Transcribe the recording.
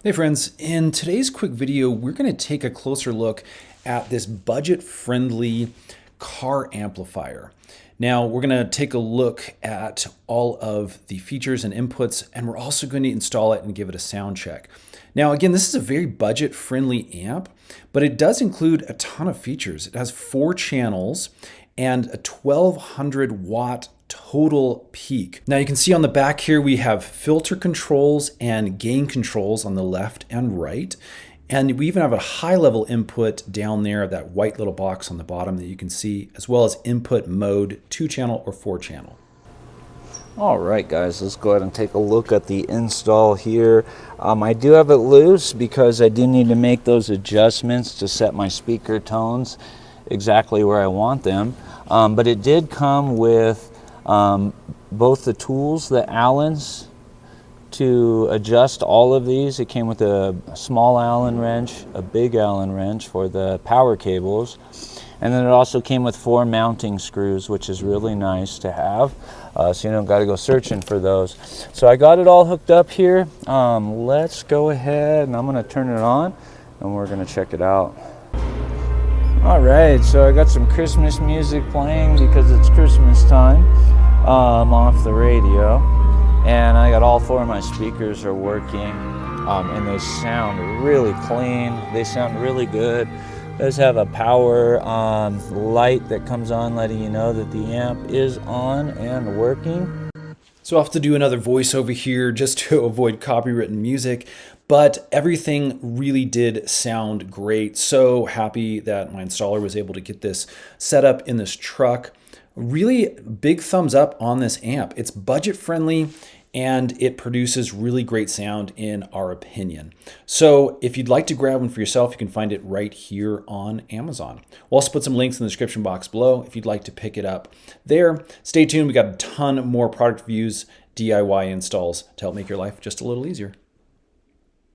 Hey friends, in today's quick video, we're going to take a closer look at this budget-friendly car amplifier. Now, we're going to take a look at all of the features and inputs, and we're also going to install it and give it a sound check. Now, again, this is a very budget-friendly amp, but it does include a ton of features. It has 4 channels and a 1200 watt total peak. Now you can see on the back here we have filter controls and gain controls on the left and right. And we even have a high level input down there, that white little box on the bottom that you can see, as well as input mode, 2-channel or 4-channel. All right, guys, let's go ahead and take a look at the install here. I do have it loose because I do need to make those adjustments to set my speaker tones exactly where I want them. But it did come with both the tools, the Allens, to adjust all of these. It came with a small Allen wrench, a big Allen wrench for the power cables, and then it also came with 4 mounting screws, which is really nice to have, so you don't got to go searching for those. So I got it all hooked up here. Let's go ahead and I'm going to turn it on and we're going to check it out. All right, so I got some Christmas music playing because it's Christmas time off the radio, and I got all 4 of my speakers are working, and they sound really clean. They sound really good. It does have a power light that comes on letting you know that the amp is on and working. So I'll have to do another voiceover here just to avoid copywritten music, but everything really did sound great. So happy that my installer was able to get this set up in this truck. Really big thumbs up on this amp. It's budget friendly and it produces really great sound in our opinion. So if you'd like to grab one for yourself, you can find it right here on Amazon. We'll also put some links in the description box below if you'd like to pick it up there. Stay tuned, we got a ton more product reviews, DIY installs to help make your life just a little easier.